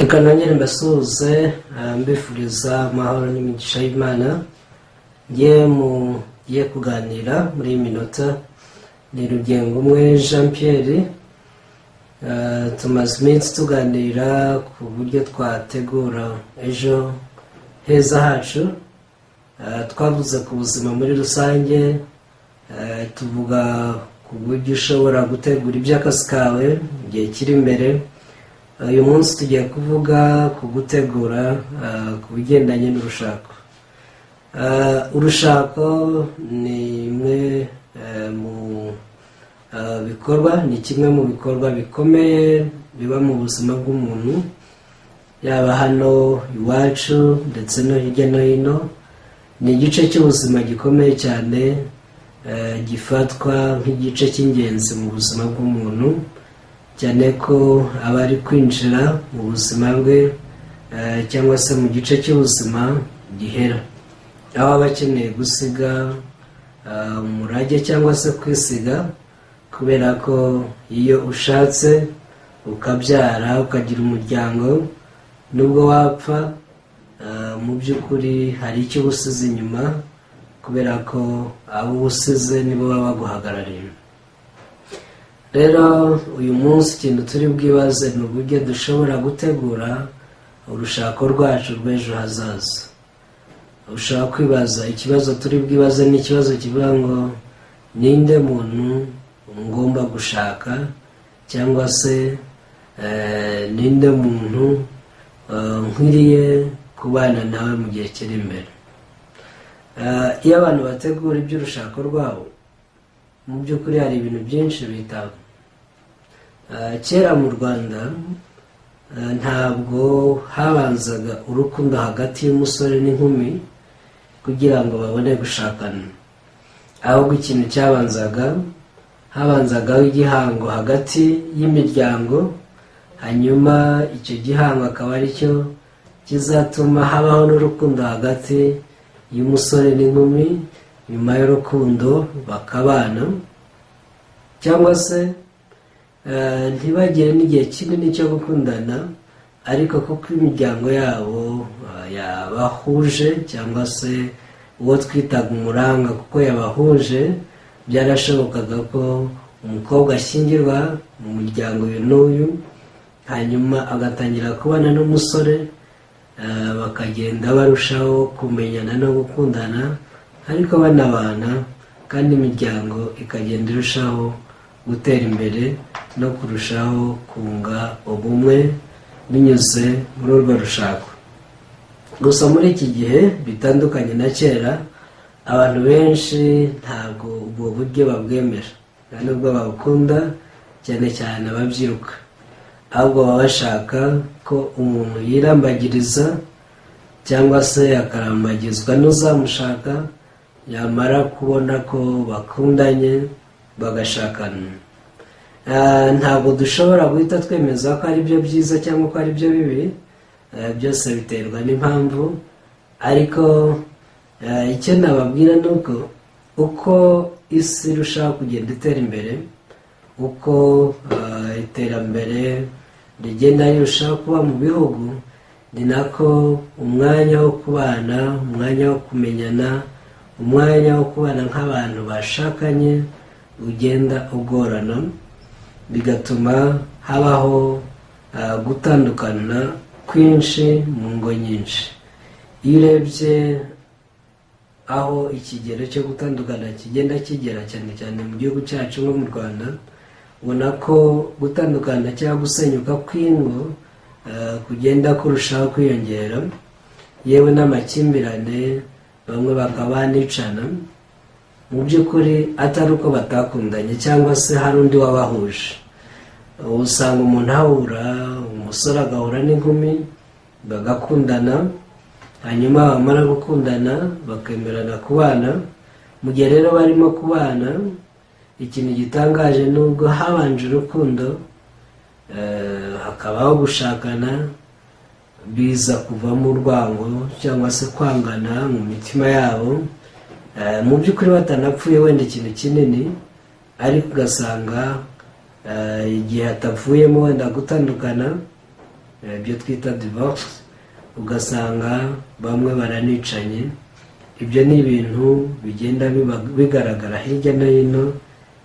reka nongere mbasuhuze mbifuriza amahoro n'imigisha y'Imana. Ngiye kuganira muri iyi minota ni Rugengumwe Jean Pierre. Tumaze iminsi tuganira ku buryo twategura ejo heza hacu. Twavuze ku buzima muri rusange, tuvuga ku buryo ushobora gutegura iby'akazi kawe igihe kiri imbere. Uyu munsi tugiye kuvuga ku gutegura ku bigendanye n'urushako. Urushako ni imwe mu bikorwa, ni kimwe mu bikorwa bikomeye biba mu buzima bw'umuntu, yaba hano iwacu ndetse no hirya no hino. Ni igice cy'ubuzima gikomeye cyane, gifatwa nk'igice cy'ingenzi mu buzima bw'umuntu, cyane ko aba ari kwinjira mu buzima bwe cyangwa se mu gice cy'ubuzima gihera, aho aba akeneye gusiga umurage cyangwa se kwisiga, kubera ko iyo ushatse ukabyara ukagira umuryango, nubwo wapfa mu by'ukuri hari icyo usize inyuma, kubera ko abo usize nibo baba baguhagarariye. Rero uyu munsi ikintu turi bwibaze ni uburyo dushobora gutegura urushako rwacu rw'ejo hazaza. Ushaka kwibaza ikibazo turi bwibaze ni ikibazo kivuga ngo ninde muntu ngomba gushaka, cyangwa se ninde muntu nkwiriye kubana nawe mu gihe kiri imbere. Iyo abantu bategura iby'urushako rwabo, mu by'ukuri hari ibintu byinshi bitaba. Kera mu Rwanda ntabwo habanzaga urukundo hagati y'umusore n'inkumi kugira ngo babone gushakana, ahubwo ikintu habanzagaho igihango hagati y'imiryango, hanyuma icyo gihango akaba ari cyo kizatuma habaho n'urukundo hagati y'umusore n'inkumi. Nyuma y'urukundo bakabana, cyangwa se ntibagire n'igihe kinini cyo gukundana, ariko kuko imiryango yabo yabahuje, cyangwa se uwo twitaga umuranga kuko yabahuje, byarashobokaga ko umukobwa ashyingirwa mu muryango uyu n'uyu, hanyuma agatangira kubana n'umusore, bakagenda barushaho kumenyana no gukundana, ariko banabana, kandi imiryango ikagenda irushaho gutera imbere no kurushaho kunga ubumwe binyuze muri urwo rushako. Gusa muri iki gihe bitandukanye na kera, abantu benshi ntabwo ubwo buryo babwemera, nta nubwo babukunda, cyane cyane ababyiruka. Ahubwo baba bashaka ko umuntu yirambagiriza, cyangwa se akarambagizwa n'uzamushaka, yamara kubona ko bakundanye bagashakana. Ntabwo dushobora guhita twemeza ko ari byo byiza cyangwa ko ari byo bibi, byose biterwa n'impamvu. Ariko icyo nababwira ni uko isi irushaho kugenda itera imbere, uko iterambere rigenda rirushaho kuba mu bihugu, ni nako umwanya wo kubana, umwanya wo kumenyana, umwanya wo kubana nk'abantu bashakanye ugenda ugorana, bigatuma habaho gutandukana kwinshi mu ngo nyinshi. Iyo urebye aho ikigero cyo gutandukana kigenda kigera, cyane cyane mu gihugu cyacu nko mu Rwanda, ubona ko gutandukana cyangwa gusenyuka kw'ingo kugenda kurushaho kwiyongera, yewe n'amakimbirane, bamwe bakaba banicana, mu by'ukuri atari uko batakundanye cyangwa se hari undi wabahuje. Usanga umuntu ahura, umusore agahura n'inkumi bagakundana, hanyuma bamara gukundana bakemerana kubana. Mu gihe rero barimo kubana, ikintu gitangaje nubwo habanje urukundo, hakabaho gushakana, biza kuvamo urwango cyangwa se kwangana mu mitima yabo. Mu by'ukuri batanapfuye wenda ikintu kinini, ariko ugasanga igihe hatavuyemo wenda gutandukana, ibyo twita divorce, ugasanga bamwe baranicanye. Ibyo ni ibintu bigenda bigaragara hirya no hino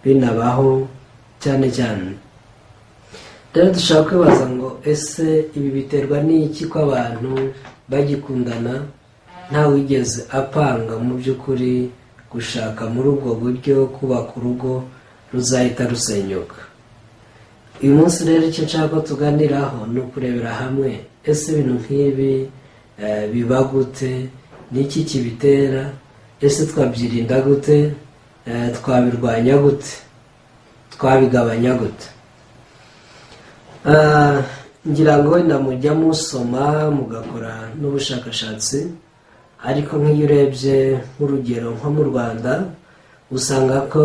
binabaho cyane cyane. Rero dushaka kwibaza ngo ese ibi biterwa n'iki ko abantu bagikundana nta wigeze apanga mu by'ukuri gushaka muri ubwo buryo kubaka urugo ruzahita rusenyuka? Uyu munsi rero icyo nshaka ko tuganiraho ni ukurebera hamwe ese ibintu nk'ibi biba gute, n'iki kibitera, ese twabyirinda gute, twabirwanya gute, twabigabanya gute. Ngira ngo wenda mujya musoma mugakora n'ubushakashatsi, ariko nk'iyo urebye nk'urugero nko mu Rwanda usanga ko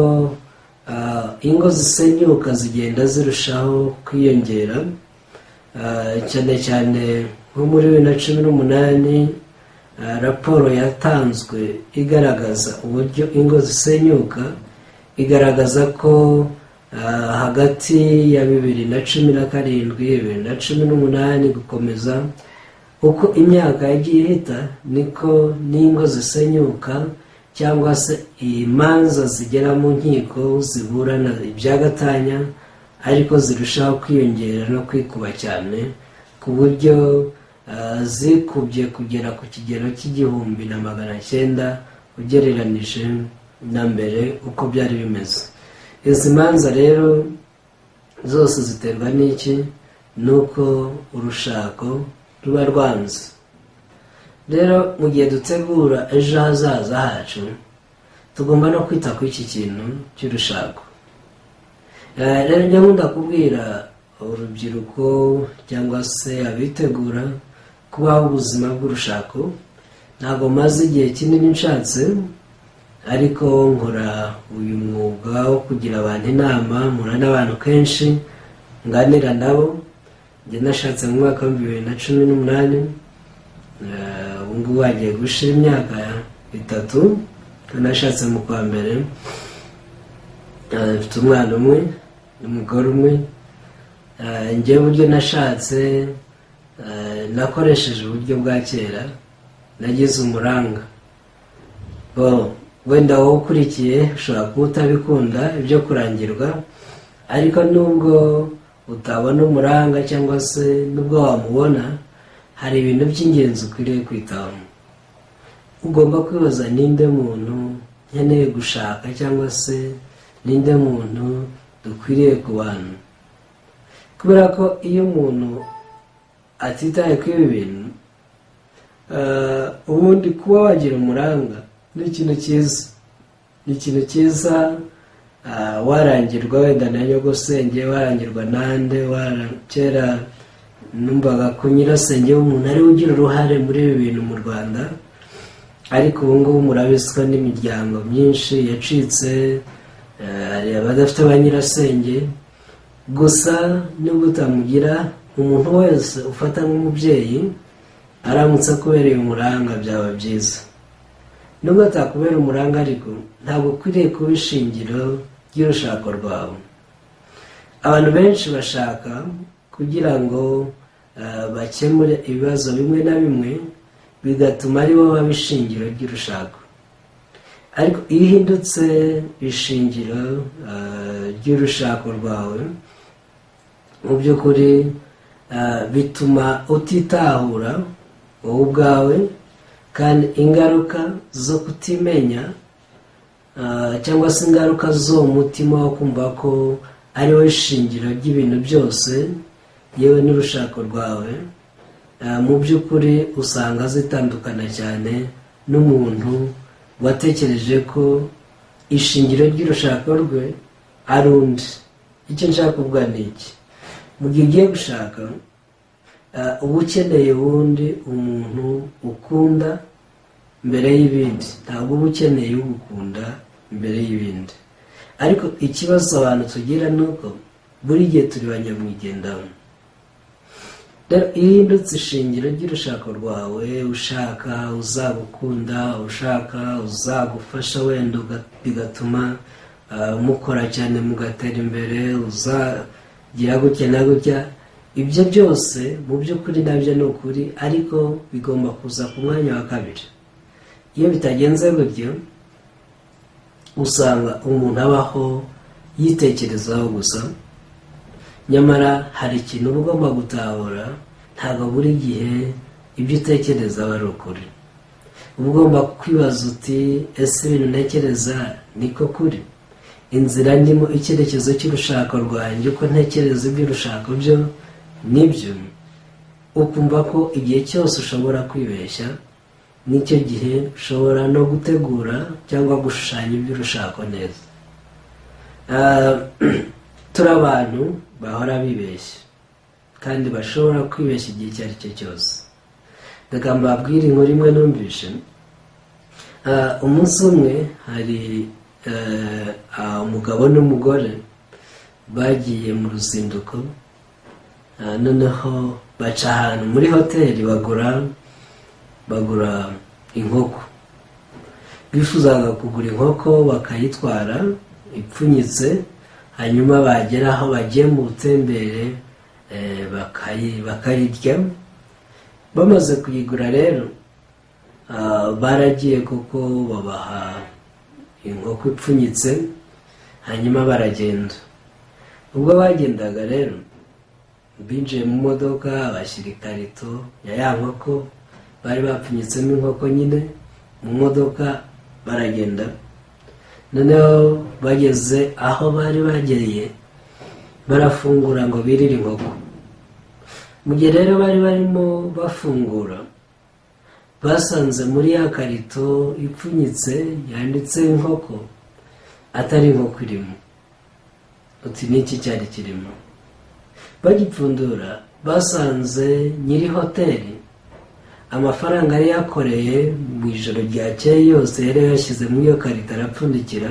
ingo zisenyuka zigenda zirushaho kwiyongera, cyane cyane nko muri 2018 raporo yatanzwe igaragaza uburyo ingo zisenyuka, igaragaza ko hagati ya 2017 2018 gukomeza, uko imyaka yagiye ihita niko n'ingo zisenyuka cyangwa se imanza zigera mu nkiko ziburana ibyagatanya ariko zirushaho kwiyongera no kwikuba cyane, ku buryo zikubye kugera ku kigero cy'1,900 ugereranije na mbere uko byari bimeze. Izi manza rero zose ziterwa n'iki? Nuko urushako ruba rwanze. Rero mu gihe dutegura ejo hazaza hacu tugomba no kwita ku iki kintu cy'urushako. Rero njya nkunda kubwira urubyiruko cyangwa se abitegura kubaho ubuzima bw'urushako. Ntabwo maze igihe kinini nshatse, ariko nkora uyu mwuga wo kugira abantu inama, mpura n'abantu kenshi nganira nabo. Njye nashatse mu mwaka wa 2018, ubu ngubu hagiye gushira imyaka 3. Nashatse mu kwa mbere, mfite umwana umwe n'umugore umwe. Njye uburyo nashatse nakoresheje uburyo bwa kera, nagize umuranga. Wenda wowe ukurikiye ushobora kuba utabikunda ibyo kurangirwa, ariko nubwo utabona umuranga cyangwa se nubwo wamubona, hari ibintu by'ingenzi ukwiriye kwitaho. Ugomba kwibaza ninde muntu nkeneye gushaka cyangwa se ninde muntu dukwiriye kubana. Kubera ko iyo umuntu atitaye kuri ibi bintu, ubundi kuba wagira umuranga ni ikintu cyiza. Ni ikintu cyiza warangirwa wenda na nyogosenge, warangirwa nande, kera numvaga ko nyirasenge w'umuntu ari ugira uruhare muri ibi bintu mu Rwanda, ariko ubu ngubu murabiswa n'imiryango myinshi yacitse, hari abadafite ba nyirasenge. Gusa nubwo utamugira, umuntu wese ufata nk'umubyeyi aramutse akubereye umuranga byaba byiza. Nubwo atakubera umuranga ariko ntabwo ukwiriye kuba ishingiro ry'urushako rwawe. Abantu benshi bashaka kugira ngo bakemure ibibazo bimwe na bimwe, bigatuma ari bo baba ishingiro ry'urushako. Ariko iyo uhindutse ishingiro ry'urushako rwawe, mu by'ukuri bituma utitahura wowe ubwawe, kandi ingaruka zo kutimenya cyangwa se ingaruka zo mutima wo kumva ko ari wowe shingiro ry'ibintu byose, yewe n'urushako rwawe, mu by'ukuri usanga zitandukana cyane n'umuntu watekereje ko ishingiro ry'urushako rwe ari undi. Icyo nshaka kuvuga ni iki? Mu gihe ugiye gushaka, uba ukeneye uwundi umuntu ukunda mbere y'ibindi, ntabwo uba ukeneye ugukunda mbere y'ibindi. Ariko ikibazo abantu tugira ni uko buri gihe turi banyamwigendaho. Iyo uhindutse ishingiro ry'urushako rwawe, ushaka uzagukunda, ushaka uzagufasha, wenda bigatuma mukora cyane mugatera imbere, uzagira gutya na gutya, ibyo byose mu by'ukuri nabyo ni ukuri, ariko bigomba kuza ku mwanya wa kabiri. Iyo bitagenze gutyo usanga umuntu abaho yitekerezaho gusa, nyamara hari ikintu uba ugomba gutahura, ntabwo buri gihe ibyo utekereza aba ari ukuri. Uba ugomba kwibaza uti ese ibintu ntekereza niko kuri? Inzira ndimo, icyerekezo cy'urushako rwanjye, uko ntekereza iby'urushako byo nibyo? Ukumva ko igihe cyose ushobora kwibeshya, n'icyo gihe ushobora no gutegura cyangwa gushushanya iby'urushako neza. Turi abantu bahora bibeshya kandi bashobora kwibeshya igihe icyo ari cyo cyose. Reka mbabwire inkuru imwe numvishe. Umunsi umwe hari umugabo n'umugore bagiye mu ruzinduko, noneho baca ahantu muri hoteli bagura inkoko. Bifuzaga kugura inkoko bakayitwara ipfunyitse, hanyuma bagera aho bagiye mu butembere bakayirya. Bamaze kuyigura rero baragiye kuko babaha inkoko ipfunyitse, hanyuma baragenda. Ubwo bagendaga rero binjiye mu modoka, bashyira ikarito ya ya nkoko bari bapfunyitsemo inkoko nyine mu modoka, baragenda. Noneho bageze aho bari bagereye barafungura ngo birire inkoko. Mu gihe rero bari barimo bafungura, basanze muri ya karito ipfunyitse yanditse inkoko atari inkoko irimo. Uti niki cyari kirimo? Bagipfundura basanze nyiri hoteli amafaranga yari yakoreye mu ijoro ryakeye yose yari yashyize muri iyo karito arapfundikira.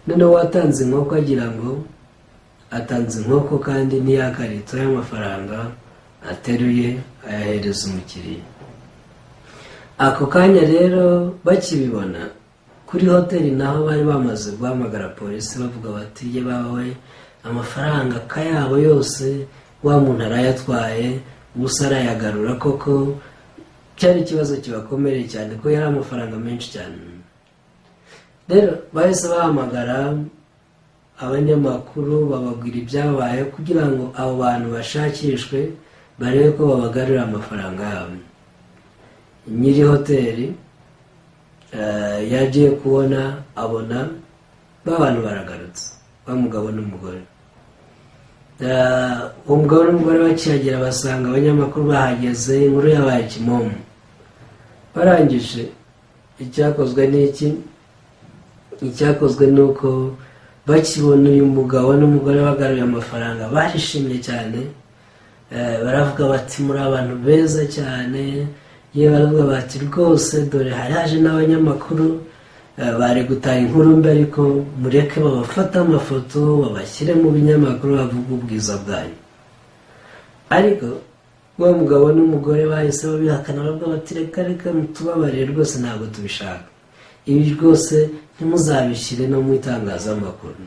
Noneho watanze inkoko agira ngo atanze inkoko, kandi n'iya karito y'amafaranga ateruye ayahereza umukiriya. Ako kanya rero bakibibona kuri hoteli naho bari bamaze guhamagara polisi, bavuga bati ye bawe amafaranga kayabo yose wa muntu arayatwaye, gusa arayagarura koko. Cyari ikibazo kibakomereye cyane ko yari amafaranga menshi cyane. Rero bahise bahamagara abanyamakuru bababwira ibyabaye kugira ngo abo bantu bashakishwe barebe ko babagarurira amafaranga yabo. Nyiri hoteli yagiye kubona abona ba bantu baragarutse, ba mugabo n'umugore. Uwo mugabo n'umugore bakihagera basanga abanyamakuru bahageze, inkuru yabaye kimomo. Barangije icyakozwe n'iki? Icyakozwe ni uko bakibona uyu mugabo n'umugore bagaruye amafaranga barishimye cyane. Baravuga bati muri abantu beza cyane. Yewe baravuga bati rwose dore haraje n'abanyamakuru bari gutaha inkuru mbi, ariko mureke babafate amafoto babashyire mu binyamakuru bavuga ubwiza bwanyu. Ariko wa mugabo n'umugore bahise babihakana, baravuga bati reka mutubabarire rwose ntabwo tubishaka, ibi rwose ntimuzabishyire no mu itangazamakuru.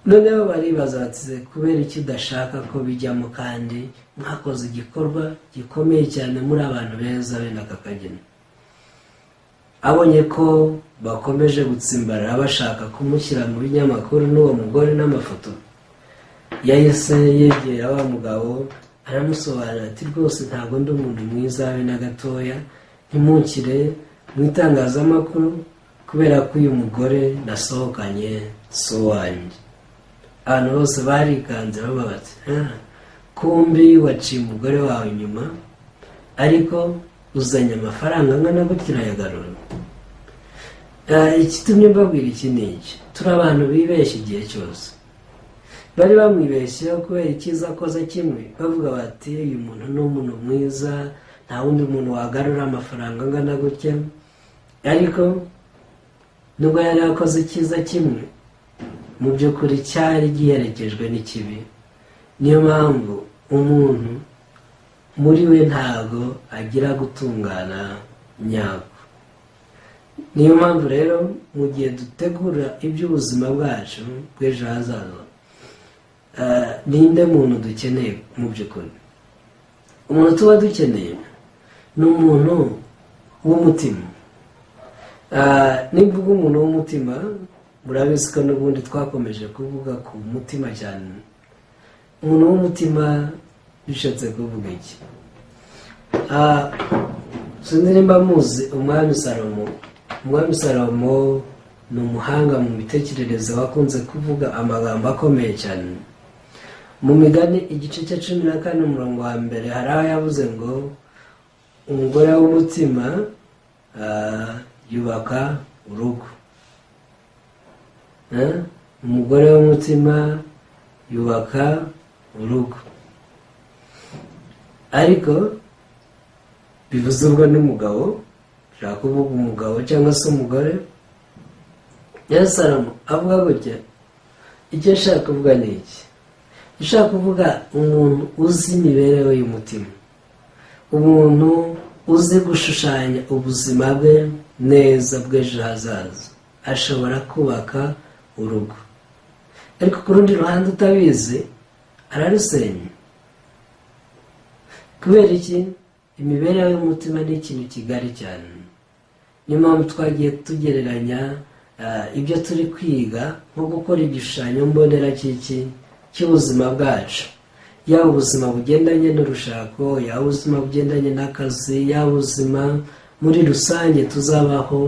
Noneho baribaza bati kubera iki udashaka ko bijyamo, kandi mwakoze igikorwa gikomeye cyane muri abantu beza bene aka kageni. Abonye ko bakomeje gutsimbarara bashaka kumushyira mu binyamakuru n'uwo mugore n'amafoto, yahise yegera wa mugabo aramusobanurira ati rwose ntabwo ndi umuntu mwiza habe na gatoya, ntimunshyire mu itangazamakuru kubera ko uyu mugore nasohokanye so wanjye. Abantu bose barikanze bavuga bati kumbi waciye umugore wawe inyuma, ariko uzanye amafaranga angana gutya urayagarura. Ikitumye mbabwira iki ni iki: turi abantu bibeshya igihe cyose. Bari bamwibeshyeho kubera icyiza akoze kimwe, bavuga bati uyu muntu ni umuntu mwiza, nta wundi muntu wagarura amafaranga angana gutya. Ariko nubwo yari akoze icyiza kimwe, mu by'ukuri cyari giherekejwe n'ikibi. Niyo mpamvu umuntu muri we ntago agira gutungana nyako. Niyo mpamvu rero mu gihe dutegura iby'ubuzima bwacu bw'ejo hazaza, ninde muntu dukeneye mu by'ukuri? Umuntu tuba dukeneye ni umuntu w'umutima. Nimvuga umuntu w'umutima, murabizi ko n'ubundi twakomeje kuvuga ku mutima cyane. Umuntu w'umutima bishatse kuvuga iki? Sinzi nimba muzi umwami Salomo. Umwami Salomo ni umuhanga mu mitekerereze wakunze kuvuga amagambo akomeye cyane. Mu Migani igice cya 14 umurongo wa mbere hari aho yavuze ngo umugore w'umutima yubaka urugo. Umugore w'umutima yubaka urugo. Ariko bivuze ubwo n'umugabo, ushaka kuvuga umugabo cyangwa se umugore. Salomo avuga gutya, icyo ashaka kuvuga ni iki? Ushaka kuvuga umuntu uzi imibereho y'umutima, umuntu uzi gushushanya ubuzima bwe neza bw'ejo hazaza, ashobora kubaka urugo. Ariko ku rundi ruhande utabizi ararusenya. Kubera iki? Imibereho y'umutima ni ikintu kigari cyane. Niyo mpamvu twagiye tugereranya ibyo turi kwiga nko gukora igishushanyo mbonera cy'ubuzima bwacu, yaba ubuzima bugendanye n'urushako, yaba ubuzima bugendanye n'akazi, yaba ubuzima muri rusange tuzabaho,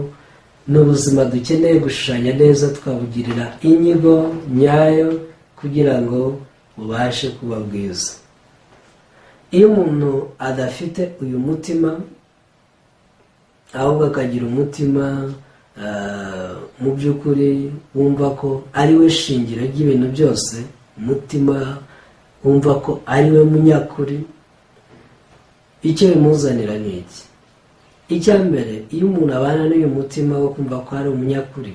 n'ubuzima dukeneye gushushanya neza tukabugirira inyigo nyayo kugira ngo bubashe kuba bwiza. Iyo umuntu adafite uyu mutima, ahubwo akagira umutima mu by'ukuri wumva ko ari we shingiro ry'ibintu byose, umutima wumva ko ari we munyakuri, icyo bimuzanira ni iki? Icya mbere, iyo umuntu abana n'uyu mutima wo kumva ko ari umunyakuri,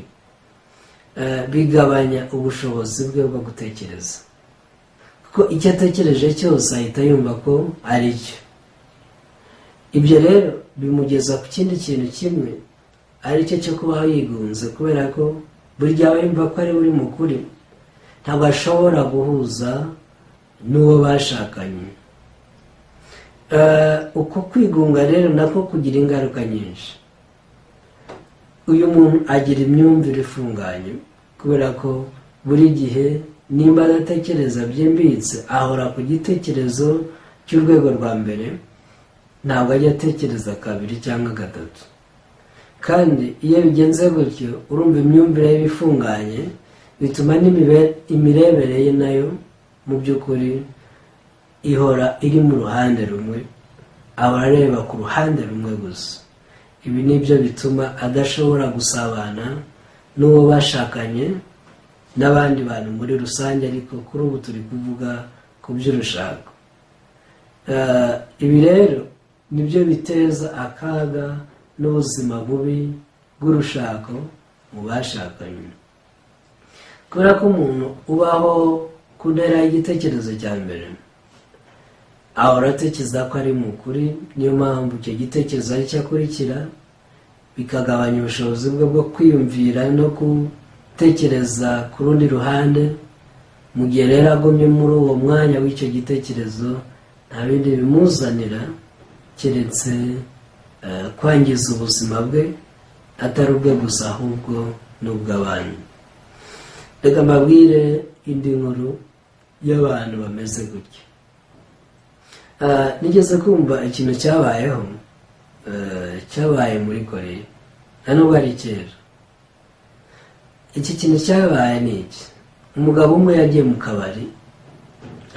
bigabanya ubushobozi bwe bwo gutekereza. Kuko icyo atekereje cyose ahita yumva ko ari cyo. Ibyo rero bimugeza ku kindi kintu kimwe, ari cyo cyo kubaho yigunze, kubera ko burya aba yumva ko ari uri mukuri, ntabwo ashobora guhuza n'uwo bashakanye. Uko kwigunga rero nako kugira ingaruka nyinshi. Uyu muntu agira imyumvire ifunganye, kubera ko buri gihe nimba adatekereza byimbitse, ahora ku gitekerezo cy'urwego rwa mbere, ntabwo ajya atekereza kabiri cyangwa gatatu. Kandi iyo bigenze gutyo, urumva imyumvire ye ifunganye, bituma imirebere ye nayo mu by'ukuri ihora iri mu ruhande rumwe, ahora areba ku ruhande rumwe gusa. Ibi nibyo bituma adashobora gusabana n'uwo bashakanye n'abandi bantu muri rusange, ariko kuri ubu turi kuvuga ku by'urushako. Ibi rero nibyo biteza akaga n'ubuzima bubi bw'urushako mu bashakanye. Kubera ko umuntu ubaho ku ntera y'igitekerezo cya mbere, ahora atekereza ko ari mukuri, niyo mpamvu icyo gitekerezo ari cyo akurikira, bikagabanya ubushobozi bwe bwo kwiyumvira no gutekereza ku rundi ruhande. Mu gihe rero agumye muri uwo mwanya w'icyo gitekerezo, nta bindi bimuzanira keretse kwangiza ubuzima bwe, atari ubwe gusa ahubwo n'ubw'abantu. Reka mbabwire indi nkuru y'abantu bameze gutya. Nigeze kumva ikintu cyabayeho, cyabaye muri Koreya, nta nubwo ari kera. Iki kintu cyabaye ni iki? Umugabo umwe yagiye mu kabari,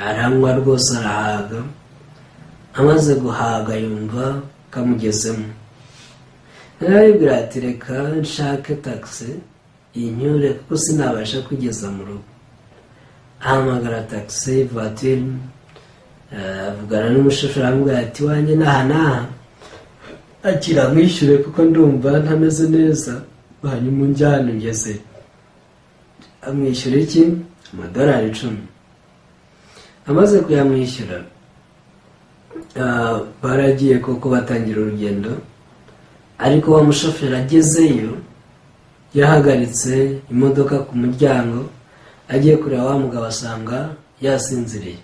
aranywa rwose arahaga. Amaze guhaga yumva kamugezemo, arabwira ati reka nshake taxi inyure kuko sinabasha kugeza mu rugo. Ahamagara taxi voiture, avugana n'umushoferi amubwira ati wanjye naha akira mwishyure kuko ndumva ntameze neza, hanyuma unjyane ngeze. Amwishyura iki? $10. Amaze kuyamwishyura, baragiye koko batangira urugendo. Ariko wa mushoferi agezeyo, yahagaritse imodoka ku muryango, agiye kureba wa mugabo asanga yasinziriye.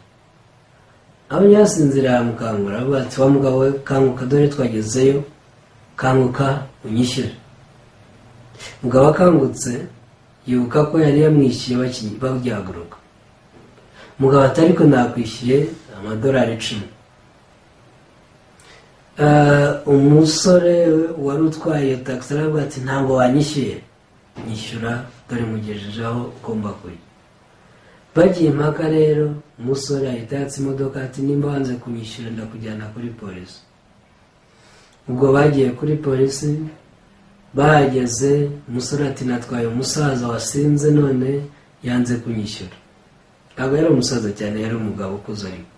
Aho yasinziriye aramukangura avuga ati wa mugabo we, kanguka dore twagezeyo, kanguka unyishyure. Umugabo akangutse yibuka ko yari yamwishyuye bagihaguruka. Umugabo ati ariko nakwishyuye $10. Umusore wari utwaye iyo taxi aravuga ati ntabwo wanyishyuye. Nyishyura dore mugejeje aho ugomba kujya. Bagiye impaka rero, umusore ahita yatsa imodoka ati nimba wanze kunyishyura ndakujyana kuri polisi. Ubwo bagiye kuri polisi, bahageze umusore ati natwaye umusaza wasinze none yanze kunyishyura. Ntabwo yari umusaza cyane, yari umugabo ukuze ariko.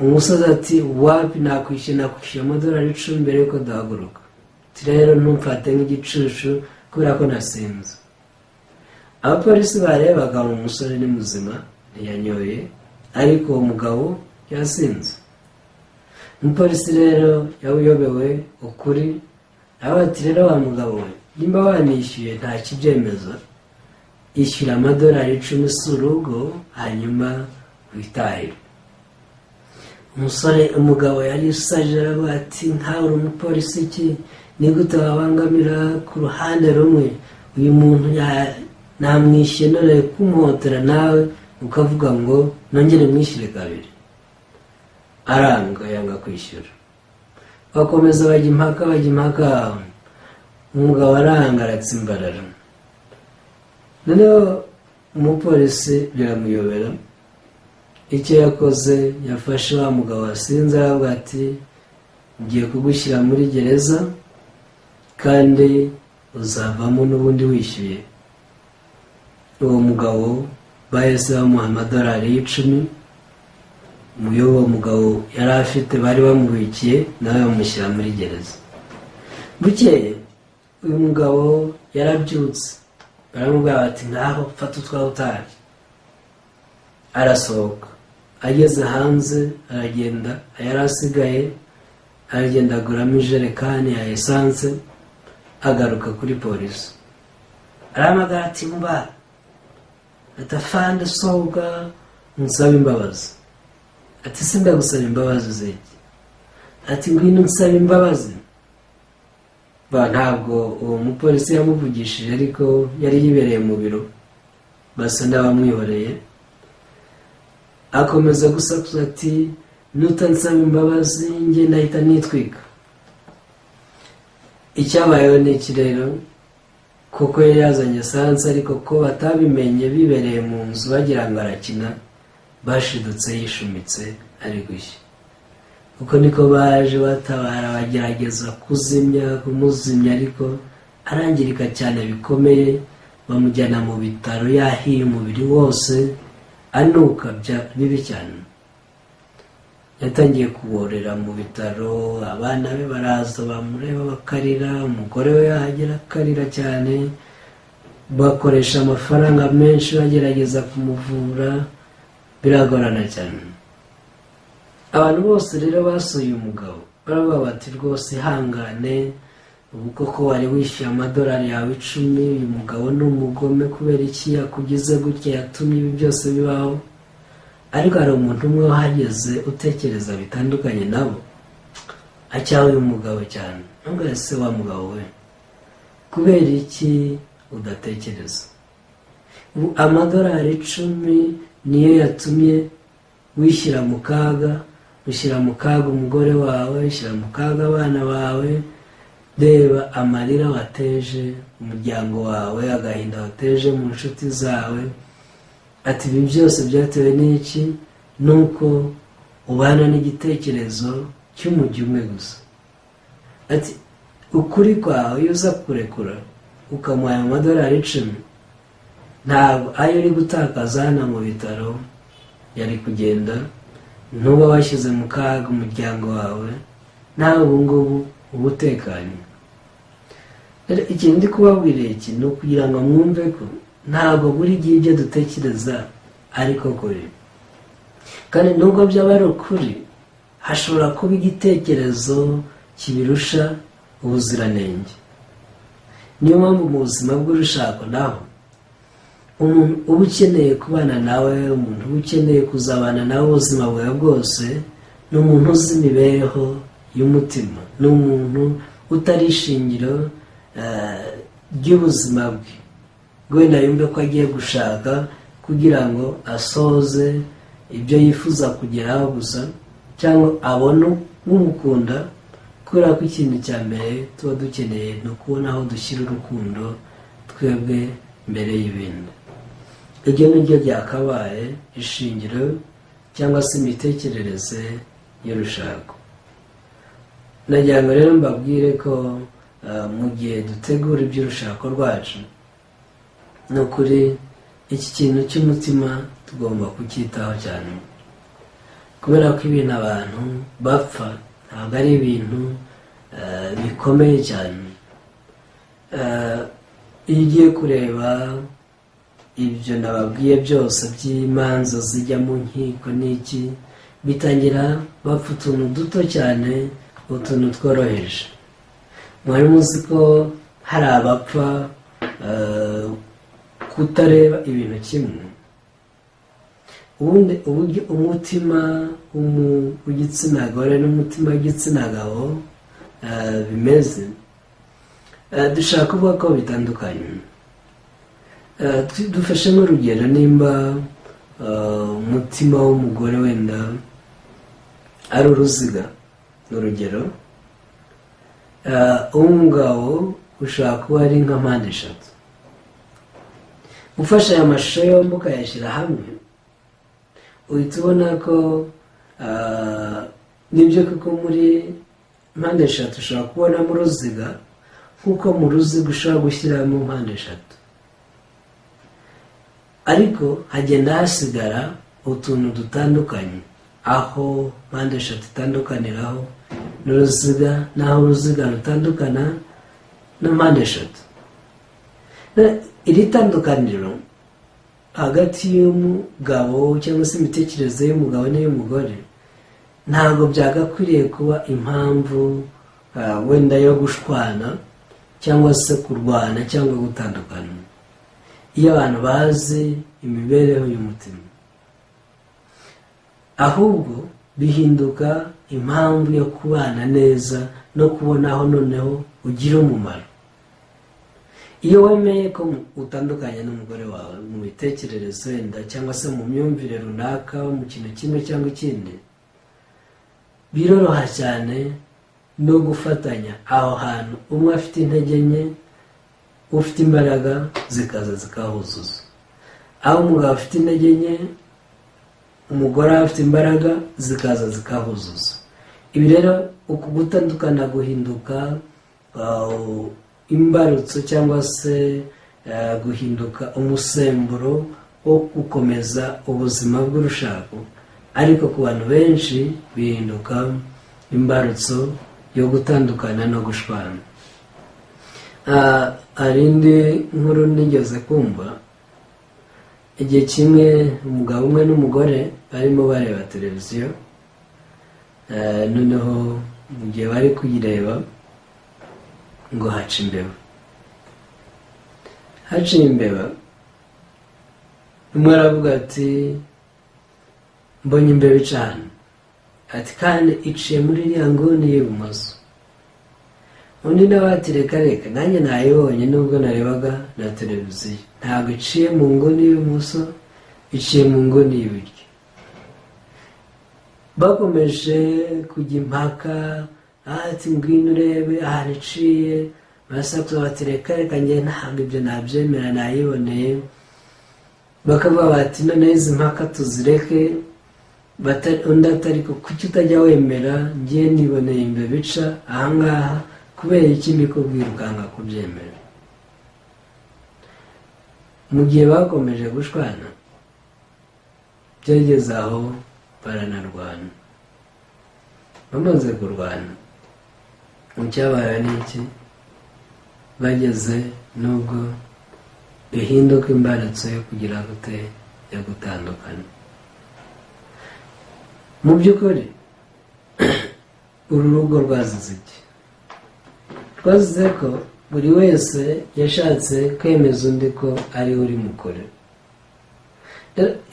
Umusaza ati wapi nakwishyuye $10 mbere yuko duhaguruka. Ati rero ntumfate nk'igicucu kubera ko nasinze. Abapolisi barebaga umusore ni muzima, ntiyanyoye, ariko uwo mugabo yasinze. Umupolisi rero yabuyobewe ukuri, aho ati rero wa mugabo we, nimba wanishyuye nta kibyemeza, ishyura $10 si urugo, hanyuma witahire. Umugabo yari usaje aravuga ati nkawe uri umupolisi iki, ni gute wabangamira ku ruhande rumwe uyu muntu namwishyuye none kumuhotera nawe ukavuga ngo nongere mwishyure kabiri. Aranga, yanga kwishyura. Bakomeza bajya impaka, umugabo aranga aratsimbarara. Noneho umupolisi biramuyobera. Icyo yakoze, yafashe wa mugabo wasinze aravuga ati ngiye kugushyira muri gereza kandi uzavamo n'ubundi wishyuye. Uwo mugabo bahise bamuha $10. Umuyobo mugabo yari afite bari bamubikiye, nawe bamushyira muri gereza. Bukeye uyu mugabo yarabyutse, baramubwira bati ngaho fata utwawe utahe. Arasohoka, ageze hanze aragenda, yari asigaye aragenda aguramo ijerekani ya esanse, agaruka kuri polisi. Arahamagara ati mba atafande sohoka nsaba imbabazi. Ati sindagusaba imbabazi zeki. Ati ngwino nsaba imbabazi. Ntabwo uwo mupolisi yamuvugishije, ariko yari yibereye mu biro, basa n'abamwihoreye. Akomeza gusakuza ati nutansaba imbabazi njye nahita nitwika. Icyabayeho ni iki rero, kuko yari yazanye esanse ariko ko batabimenye, bibereye mu nzu bagira ngo arakina, bashidutse yishumitse ari gushya. Uko niko baje batabara, bagerageza kumuzimya, ariko arangirika cyane bikomeye. Bamujyana mu bitaro yahiye umubiri wose, anuka bibi cyane. Yatangiye kuborera mu bitaro, abana be baraza bamureba bakarira, umugore we yahagera akarira cyane. Bakoresha amafaranga menshi bagerageza kumuvura, biragorana cyane. Abantu bose rero basuye umugabo baravuga bati rwose ihangane, ubu koko wari wishyuye $10 yawe 10, uyu mugabo ni umugome kubera iki yakugize gutya, yatumye ibi byose bibaho. Ariko hari umuntu umwe wahageze utekereza bitandukanye nabo, acyawe uyu mugabo cyane. Nubwo ese wa mugabo we, kubera iki udatekereza? $10 niyo yatumye wishyira mu kaga, ushyira mu kaga umugore wawe, ushyira mu kaga abana bawe. Reba amarira wateje umuryango wawe, agahinda wateje mu nshuti zawe. Ati ibi byose byatewe n'iki? Nuko ubana n'igitekerezo cy'umujyi umwe gusa. Ati ukuri kwawe iyo uza kurekura ukamuha $10, ntabwo ayo uri gutakaza hano mu bitaro yari kugenda, ntuba washyize mu kaga umuryango wawe, nawe ubu ngubu uba utekanye. Ikintu ndi kubabwira iki ni ukugira ngo mwumve ko ntabwo buri gihe ibyo dutekereza ariko kuri, kandi nubwo byaba ari ukuri, hashobora kuba igitekerezo kibirusha ubuziranenge. Niyo mpamvu mu buzima bw'urushako naho umuntu uba ukeneye kubana nawe, umuntu uba ukeneye kuzabana nawe ubuzima bwawe bwose, ni umuntu uzi imibereho y'umutima, ni umuntu utari ishingiro ry'ubuzima bwe, wenda yumve ko agiye gushaka kugira ngo asoze ibyo yifuza kugeraho gusa, cyangwa abone umukunda, kubera ko ikintu cya mbere tuba dukeneye ni ukubona aho dushyira urukundo twebwe mbere y'ibindi. Iryo ni ryo ryakabaye ishingiro cyangwa se imitekerereze y'urushako. Nagira ngo rero mbabwire ko mu gihe dutegura iby'urushako rwacu, ni ukuri iki kintu cy'umutima tugomba kucyitaho cyane, kubera ko ibintu abantu bapfa ntabwo ari ibintu bikomeye cyane. Iyo ugiye kureba ibyo nababwiye byose by'imanza zijya mu nkiko n'iki, bitangira bapfa utuntu duto cyane, utuntu tworoheje. Mwari muzi ko hari abapfa kutareba ibintu kimwe. Ubundi uburyo umutima w'igitsina gore n'umutima w'igitsina gabo bimeze, dushaka kuvuga ko bitandukanye. Dufashe nk'urugero, nimba umutima w'umugore wenda ari uruziga, urugero, uw'umugabo ushobora kuba ari nka mpande eshatu. Ufashe aya mashusho yombi ukayashyira hamwe, uhita ubona ko nibyo kuko muri mpande eshatu ushobora kubonamo uruziga, nk'uko mu ruziga ushobora gushyiramo mpande eshatu, ariko hagenda hasigara utuntu dutandukanye aho mpande eshatu itandukaniraho n'uruziga, n'aho uruziga rutandukana na mpande eshatu. Iri tandukaniro hagati y'umugabo cyangwa se imitekerereze y'umugabo n'iy'umugore ntabwo byagakwiriye kuba impamvu wenda yo gushwana cyangwa se kurwana cyangwa gutandukana. Iyo abantu bazi imibereho y'umutima, ahubwo bihinduka impamvu yo kubana neza no kubona aho noneho ugira umumaro. Iyo wemeye ko utandukanye n'umugore wawe mu mitekerereze wenda cyangwa se mu myumvire runaka, mu kintu kimwe cyangwa ikindi, biroroha cyane no gufatanya aho hantu. Umwe afite intege nke, ufite imbaraga zikaza zikahuzuza. Aho umugabo afite intege nke, umugore afite imbaraga zikaza zikahuzuza. Ibi rero uku gutandukana guhinduka imbarutso cyangwa se guhinduka umusemburo wo gukomeza ubuzima bw'urushako, ariko ku bantu benshi bihinduka imbarutso yo gutandukana no gushwana. Hari indi nkuru nigeze kumva, igihe kimwe umugabo umwe n'umugore barimo bareba televiziyo, noneho mu gihe bari kuyireba ngo haca imbeba. Haciye imbeba, umwe aravuga ati mbonye imbeba ica hano, ati kandi iciye muri iriya nguni y'ibumoso. Undi nawe ati reka reka, nanjye nayibonye nubwo narebaga na televiziyo, ntabwo iciye mu nguni y'ibumoso, iciye mu nguni y'iburyo. Bakomeje kujya impaka, ati ngwino urebe ahantu iciye, barasakuza bati reka reka, njye ntabwo ibyo nabyemera, nayiboneye. Bakavuga bati none izi mpaka tuzireke, undi atari ko kuki utajya wemera, njye niboneye imbeba ica ahangaha, kubera iki mbikubwira ukanga kubyemera. Mu gihe bakomeje gushwana, byageze aho baranarwana. Bamaze kurwana, mu cyabaye n'iki, bageze nubwo bihinduka imbarutso yo kugira gute, yo gutandukana. Mu by'ukuri uru rugo rwazize iki? Rwazize ko buri wese yashatse kwemeza undi ko ari uri mukore.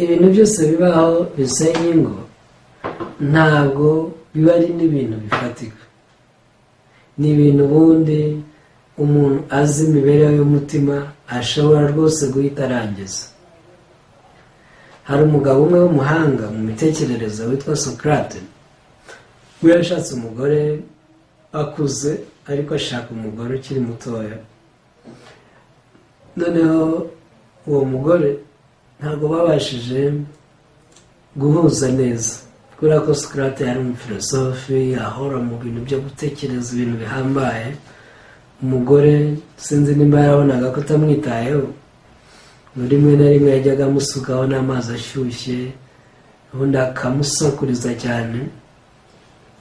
ibintu byose bibaho bisenya ingo ntabwo biba ari n'ibintu bifatika, ni ibintu ubundi umuntu azi imibereho y'umutima ashobora rwose guhita arangiza. Hari umugabo umwe w'umuhanga mu mitekerereze witwa Socrate, we yashatse umugore akuze ariko ashaka umugore ukiri mutoya. Noneho uwo mugore ntabwo babashije guhuza neza kubera ko Socrate yari umufilosofi ahora mu bintu byo gutekereza ibintu bihambaye. Umugore sinzi nimba yarabonaga ko atamwitayeho, rimwe na rimwe yajyaga amusukaho n'amazi ashyushye ubundi akamusakuriza cyane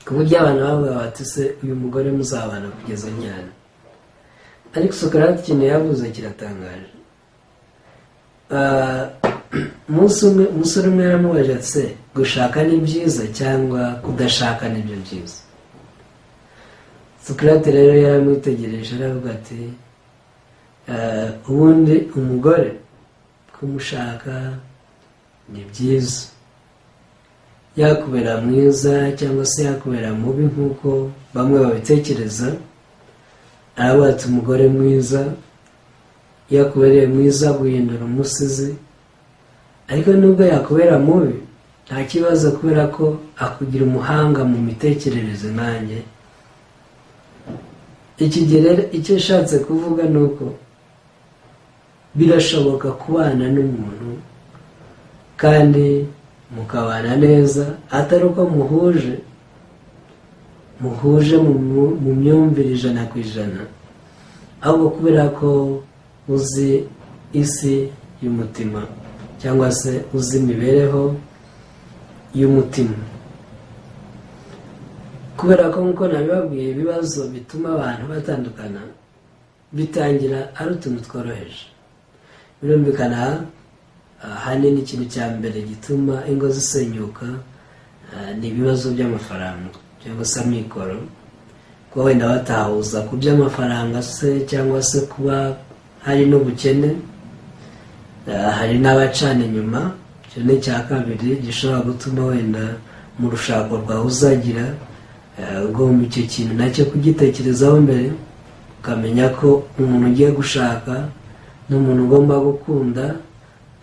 ku buryo abantu bavuga bati se uyu mugore muzabana kugeza ryari? Ariko Socrate ikintu yavuze kiratangaje. Umusore umwe yaramubaje ati se gushaka ni byiza cyangwa kudashaka ni byo byiza? Socrate rero yaramwitegereje aravuga ati ubundi umugore kumushaka ni byiza, yakubera mwiza cyangwa se yakubera mubi nk'uko bamwe babitekereza. Aravuga ati umugore mwiza yakubereye mwiza guhindura umusizi, ariko nubwo yakubera mubi nta kibazo kubera ko akugira umuhanga mu mitekerereze nanjye. Iki gihe rero icyo ashatse kuvuga ni uko birashoboka kubana n'umuntu kandi mukabana neza atari uko muhuje mu myumvire 100%, ahubwo kubera ko uzi isi y'umutima cyangwa se uzi imibereho y'umutima. Kubera ko nk'uko nabibabwiye ibibazo bituma abantu batandukana bitangira ari utuntu tworoheje. Birumvikana ahanini ikintu cya mbere gituma ingo zisenyuka ni ibibazo by'amafaranga cyangwa se amikoro, kuba wenda batahuza ku by'amafaranga se cyangwa se kuba hari n'ubukene. Hari n'abacana inyuma, icyo ni icya kabiri gishobora gutuma wenda mu rushako rwawe uzagira ugomba icyo kintu nacyo kugitekerezaho mbere, ukamenya ko umuntu ugiye gushaka n'umuntu ugomba gukunda,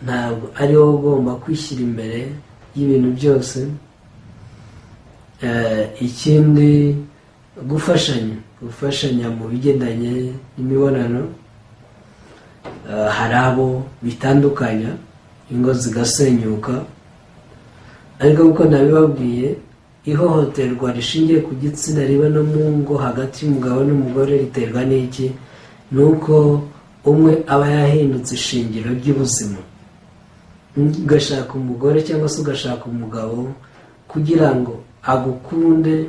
ntabwo ari wowe ugomba kwishyira imbere y'ibintu byose. Ikindi gufashanya mu bigendanye n'imibonano. Hari abo bitandukanya ingo zigasenyuka, ariko nk'uko nabibabwiye ihohoterwa rishingiye ku gitsina riba no mu ngo hagati y'umugabo n'umugore riterwa n'iki? Ni uko umwe aba yahindutse ishingiro ry'ubuzima. Ugashaka umugore cyangwa se ugashaka umugabo kugira ngo agukunde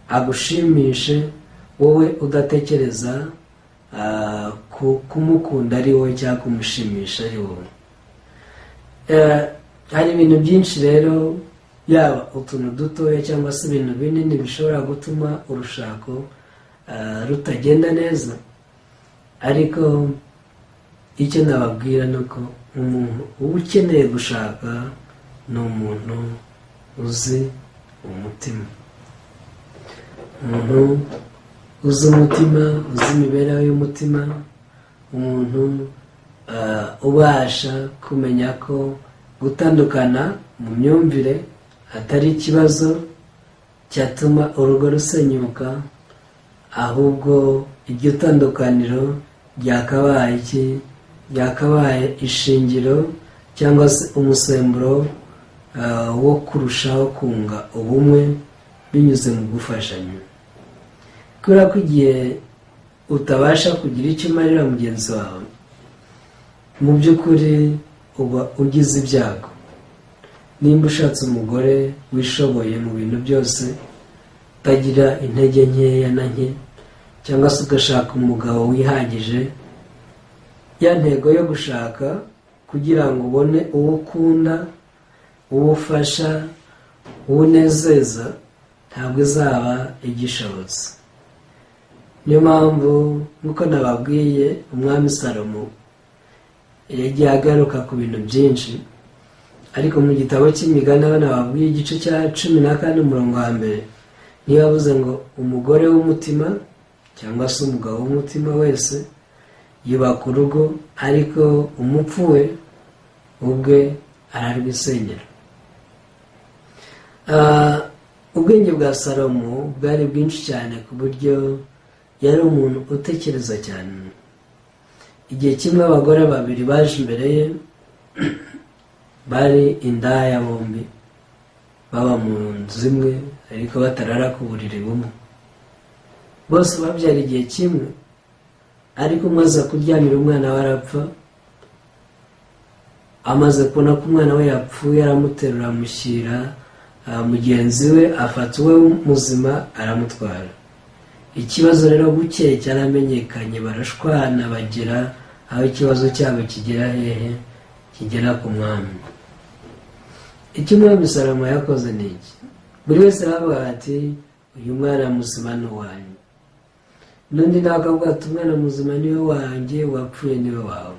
agushimishe, wowe udatekereza kumukunda ari wowe cyangwa kumushimisha ari wowe. Hari ibintu byinshi rero, yaba utuntu dutoya cyangwa se ibintu binini bishobora gutuma urushako rutagenda neza. Ariko icyo nababwira ni uko umuntu uba ukeneye gushaka ni umuntu uzi umutima, umuntu uzi umutima, uzi imibereho y'umutima, umuntu ubasha kumenya ko gutandukana mu myumvire atari ikibazo cyatuma urugo rusenyuka, ahubwo iryo tandukaniro ryakabaye ishingiro cyangwa se umusemburo wo kurushaho kunga ubumwe binyuze mu gufashanya. Kubera ko igihe utabasha kugira icyo umarira mugenzi wawe, mu by'ukuri uba ugize ibyago. Nimba ushatse umugore wishoboye mu bintu byose, utagira intege nkeya na nke, cyangwa se ugashaka umugabo wihagije, ya ntego yo gushaka kugira ngo ubone uwo ukunda, uwo ufasha, uwo unezeza, ntabwo izaba igishobotse. Niyo mpamvu nk'uko nababwiye umwami Salomo yagiye agaruka ku bintu byinshi, ariko mu gitabo cy'imigani abana babwiye igice cya 14 umurongo wa mbere niyo yavuze ngo umugore w'umutima cyangwa se umugabo w'umutima wese yubaka urugo, ariko umupfu we ubwe ararwisenyera. Ubwenge bwa Salomo bwari bwinshi cyane ku buryo yari umuntu utekereza cyane. Igihe kimwe abagore babiri baje imbere ye bari indaya bombi, baba mu nzu imwe ariko batarara ku buriri bumwe, bose babyara igihe kimwe, ariko umwe aza kuryamira umwana we arapfa. Amaze kubona ko umwana we yapfuye aramuterura amushyira mugenzi we, afata uwe muzima aramutwara. Ikibazo rero bukeye cyaramenyekanye, barashwana bagera aho ikibazo cyabo kigera hehe, kigera ku mwami. Icyo umwami Salomo yakoze ni iki? Buri wese aravuga ati uyu mwana muzima ni uwanjye, n'undi nawe akavuga ati umwana muzima niwe wanjye, uwapfuye niwe wawe.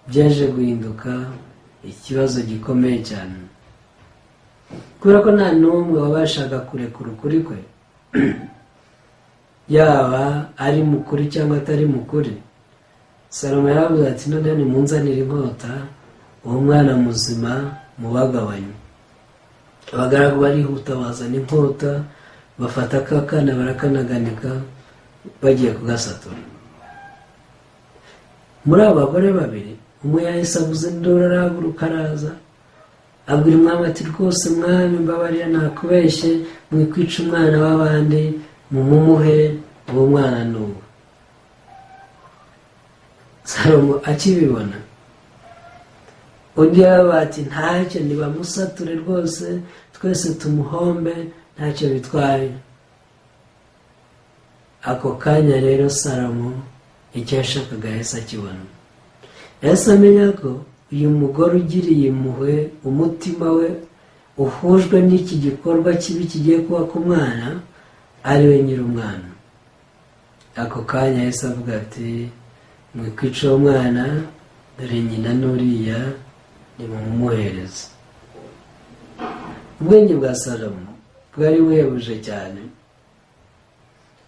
Byaje guhinduka ikibazo gikomeye cyane, kubera ko nta n'umwe wabashaga kurekura ukuri kwe yaba ari mukuri cyangwa atari mukuri. Salomo yaravuze ati none nimunzanire inkota, uwo mwana muzima mubagabanye. Abagaragu barihuta bazana inkota, bafata akana barakanaganika bagiye kugasatura. Muri abo bagore babiri umwe yahise avuza induru, arahaguruka araza abwira umwami ati rwose mwami mbabarira nakubeshye, mwikwica umwana w'abandi, mumumuhe, uwo mwana ni uwe. Salomo akibibona undi yaravuga ati ntacyo, nibamusature rwose twese tumuhombe, ntacyo bitwaye. Ako kanya rero Salomo icyo yashakaga yahise akibona. Yahise amenya ko uyu mugore ugiriye impuhwe umutima we uhujwe n'iki gikorwa kibi kigiye kuba ku mwana, ari we nyir'umwana. Ako kanya yahise avuga ati mwikwica uwo mwana, dore nyina n'uriya nimumuhereze. Ubwenge bwa Salomo bwari buhebuje cyane,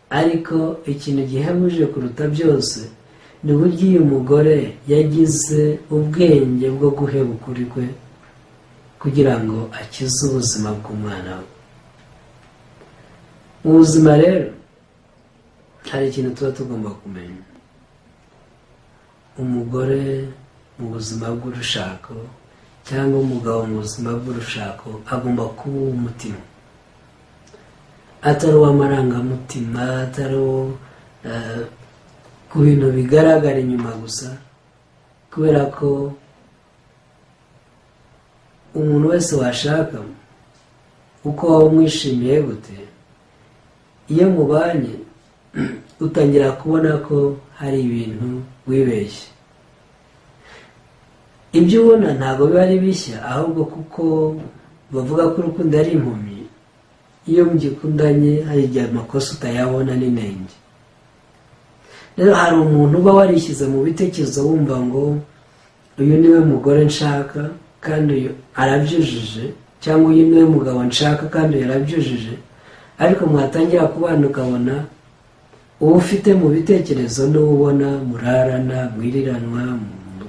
ariko ikintu gihebuje kuruta byose ni uburyo uyu mugore yagize ubwenge bwo guheba ukuri kwe kugira ngo akize ubuzima bw'umwana we. Mu buzima rero hari ikintu tuba tugomba kumenya. Umugore mu buzima bw'urushako cyangwa umugabo mu buzima bw'urushako agomba kuba uw'umutima, atari uw'amarangamutima, atari ku bintu bigaragara inyuma gusa. Kubera ko umuntu wese washaka uko waba umwishimiye gute, iyo mubanye utangira kubona ko hari ibintu wibeshye. Ibyo ubona ntabwo biba ari bishya, ahubwo kuko bavuga ko urukundo ari impumyi, iyo mugikundanye hari igihe amakosa utayabona n'inenge. Rero hari umuntu uba warishyize mu bitekerezo wumva ngo uyu niwe mugore nshaka kandi uyu arabyujuje, cyangwa uyu niwe mugabo nshaka kandi uyu arabyujuje, ariko mwatangira kubana ukabona uwo ufite mu bitekerezo n'uwo ubona murarana, mwiriranwa,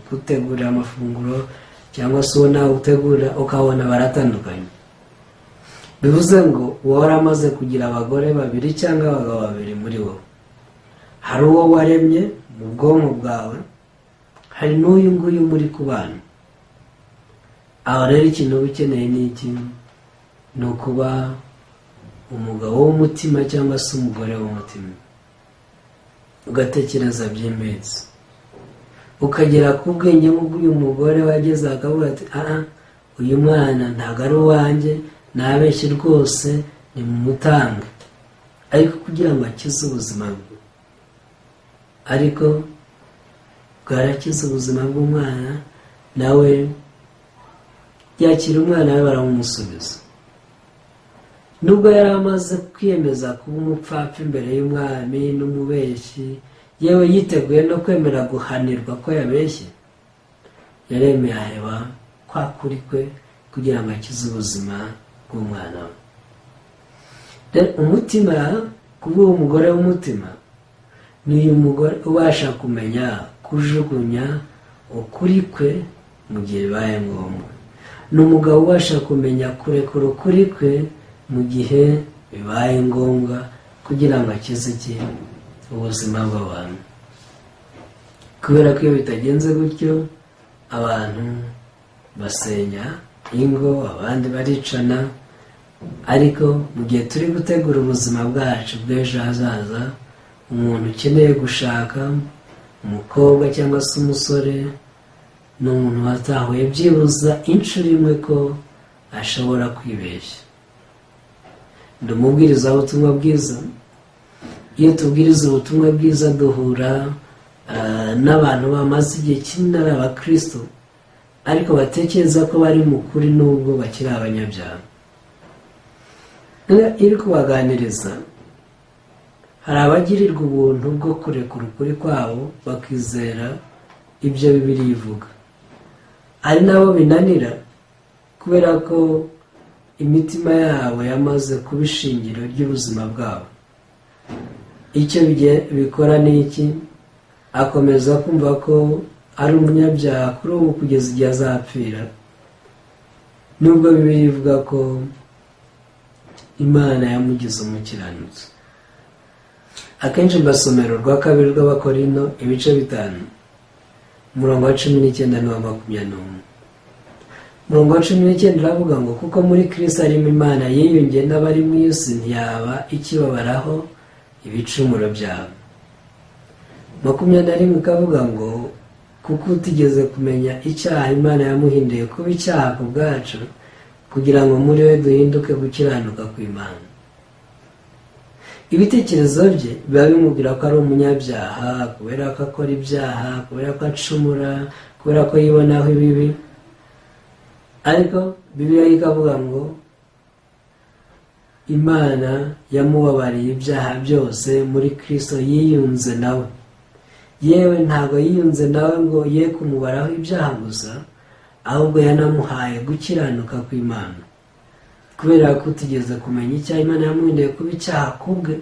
gutegura amafunguro cyangwa se uwo nawe utegura, ukabona baratandukanye. Bivuze ngo uwo waramaze kugira abagore babiri cyangwa abagabo babiri muri wowe. Hari uwo waremye mu bwonko bwawe, hari n'uyu nguyu muri kubana. Aho rero ikintu uba ukeneye ni iki? Ni ukuba umugabo w'umutima cyangwa se umugore w'umutima, ugatekereza byimbitse, ukagera ku bwenge bw'uyu mugore wageze akavuga ati uyu mwana ntabwo ari uwanjye, nabeshye rwose, ni mu mutange, ariko kugira ngo akize ubuzima bwe. Ariko bwarakize ubuzima bw'umwana, nawe yakira umwana we baramumusubiza. Nubwo yari amaze kwiyemeza kuba umupfapfa imbere y'umwami n'umubeshyi, yewe yiteguye no kwemera guhanirwa ko yabeshye, yaremeye areba ko kwa kuri kwe kugira ngo akize ubuzima bw'umwana we. Umutima, kuba umugore w'umutima, ni uyu mugore ubasha kumenya kujugunya ukuri kwe mu gihe bibaye ngombwa. Ni umugabo ubasha kumenya kurekura ukuri kwe mu gihe bibaye ngombwa kugira ngo akize ubuzima bw'abantu. Kubera ko iyo bitagenze gutyo, abantu basenya ingo, abandi baricana. Ariko mu gihe turi gutegura ubuzima bwacu bw'ejo hazaza, umuntu ukeneye gushaka umukobwa cyangwa se umusore ni umuntu watahuye byibuza inshuro imwe ko ashobora kwibeshya. Ndi umubwirizabutumwa bwiza. Iyo tubwiriza ubutumwa bwiza duhura n'abantu bamaze igihe kinini ari abakristo ariko batekereza ko bari mu kuri nubwo bakiri abanyabyaha. Iri kubaganiriza, hari abagirirwa ubuntu bwo kurekura ukuri kwabo bakizera ibyo Bibiliya ivuga. Hari nabo binanira kubera ko imitima yabo yamaze kuba ishingiro ry'ubuzima bwabo. Icyo bikora ni iki? Akomeza kumva ko ari umunyabyaha kuri ubu kugeza igihe azapfira, nubwo Bibiliya ivuga ko Imana yamugize umukiranutsi. Akenshi mbasomera urwa kabiri rw'Abakorinto ibice 5, umurongo wa 19 n'uwa 21. Umurongo wa 19 uravuga ngo kuko muri Kristo harimo Imana yiyungiye n'abari mu isi ntiyaba ikibabaraho ibicumuro byabo. 21 ikavuga ngo kuko utigeze kumenya icyaha Imana yamuhinduye kuba icyaha ku bwacu kugira ngo muri we duhinduke gukiranuka kw'Imana. Ibitekerezo bye biba bimubwira ko ari umunyabyaha kubera ko akora ibyaha, kubera ko acumura, kubera ko yibonaho ibibi. Ariko Bibiliya ikavuga ngo Imana yamubabariye ibyaha byose muri Kristo yiyunze nawe. Yewe ntabwo yiyunze nawe ngo ye kumubaraho ibyaha gusa, ahubwo yanamuhaye gukiranuka kw'Imana. Kubera ko utigeze kumenya icyaha Imana yamuhinduye kuba icyaha kubwe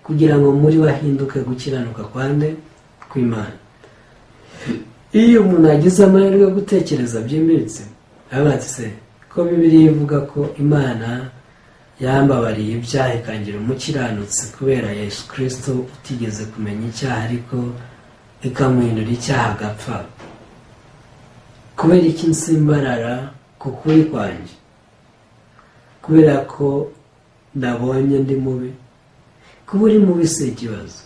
kugira ngo muri we ahinduke gukiranuka kw'Imana. Iyo umuntu agize amahirwe yo gutekereza byimbitse, aravuga ati se ko Bibiliya ivuga ko Imana yambabariye ibyaha ikangira umukiranutsi kubera Yesu Kristo utigeze kumenya icyaha ariko ikamuhindura icyaha agapfa, kubera iki nsimbarara ku kuri kwanjye? Kubera ko nabonye ndi mubi. Kuba uri mubi si ikibazo.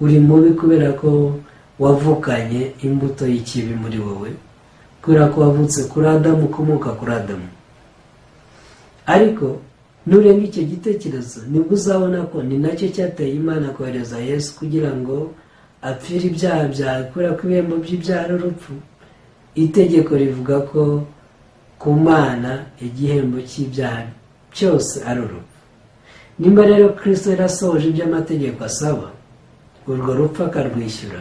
Uri mubi kubera ko wavukanye imbuto y'ikibi muri wowe, kubera ko wavutse kuri Adamu, ukomoka kuri Adamu. Ariko nurenga icyo gitekerezo nibwo uzabona ko ni nacyo cyateye Imana kohereza Yesu kugira ngo apfire ibyaha byawe, kubera ko ibihembo by'ibyaha ari urupfu. Itegeko rivuga ko ku Mana igihembo cy'ibyaha cyose ari urupfu. Nimba rero Kristo yarasohoje ibyo amategeko asaba, urwo rupfu akarwishyura,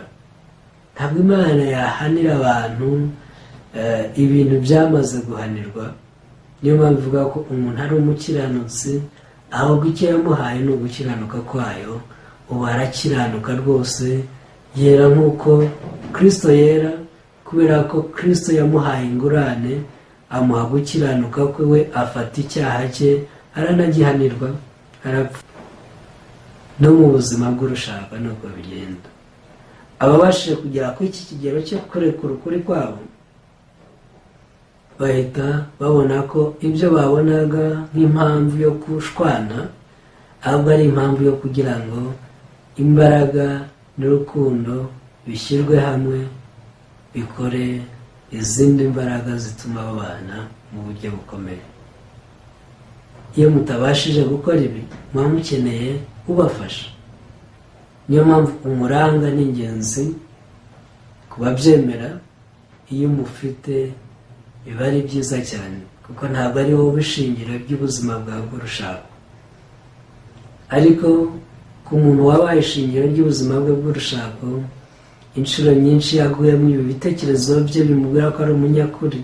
ntabwo Imana yahanira abantu ibintu byamaze guhanirwa. Niyo mpamvu ivuga ko umuntu ari umukiranutsi, ahubwo icyo yamuhaye ni ugukiranuka kwayo. Ubu arakiranuka rwose, yera nk'uko Kristo yera, kubera ko Kristo yamuhaye ingurane, amuha gukiranuka kwe, we afata icyaha cye aranagihanirwa, arapfa. No mu buzima bw'urushaka nuko bigenda. Ababashije kugera kuri iki kigero cyo kurekura ukuri kwabo, bahita babona ko ibyo babonaga nk'impamvu yo kushwana ahubwo ari impamvu yo kugira ngo imbaraga n'urukundo bishyirwe hamwe bikore izindi mbaraga zituma babana mu buryo bukomeye. Iyo mutabashije gukora ibi, muba mukeneye ubafasha. Niyo mpamvu umuranga ni ingenzi kubabyemera. Iyo umufite biba ari byiza cyane, kuko ntabwo ari wowe ishingiro ry'ubuzima bwawe bw'urushako. Ariko ku muntu wabaye ishingiro ry'ubuzima bwe bw'urushako, inshuro nyinshi yaguyemo ibi bitekerezo bye bimubwira ko ari umunyakuri,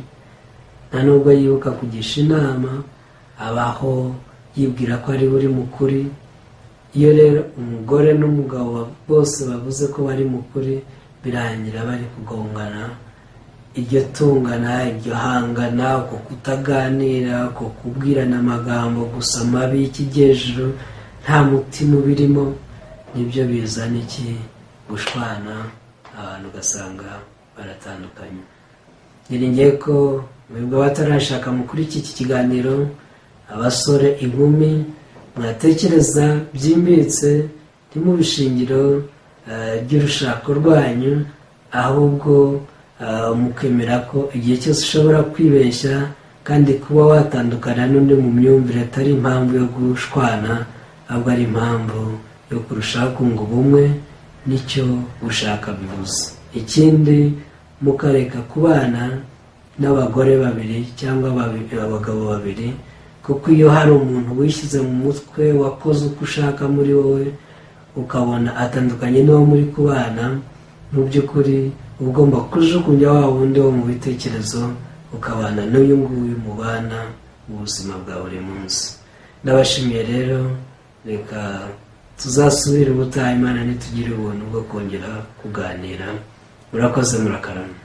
nta nubwo yibuka kugisha inama, abaho yibwira ko ari buri mukuri. Iyo rero umugore n'umugabo bose bavuze ko bari mukuri, birangira bari kugongana. Iryo tungana, iryo hangana, uko kutaganira, uko kubwirana amagambo gusa mabi y'ikigejuru, nta mutima ubirimo, nibyo bizana gushwana, abantu ugasanga baratandukanye. Niringiye ko mwebwe batarashaka mukuri iki kiganiro, abasore, inkumi, mwatekereza byimbitse, ntimubishingiro ry'urushako rwanyu, ahubwo mukemera ko igihe cyose ushobora kwibeshya, kandi kuba watandukana n'undi mu myumvire atari impamvu yo gushwana, ahubwo ari impamvu yo kurushaho kunga ubumwe, nicyo gushaka bivuze. Ikindi, mukareka kubana n'abagore babiri cyangwa abagabo babiri, kuko iyo hari umuntu wishyize mu mutwe wakoze uko ushaka muri wowe, ukabona atandukanye n'uwo muri kubana, mu by'ukuri uba ugomba kujugunya wa wundi wo mu bitekerezo, ukabana n'uyu nguyu mubana mu buzima bwa buri munsi. Ndabashimiye rero, reka tuzasubire ubutaha Imana nitugire ubuntu bwo kongera kuganira. Murakoze, murakarama.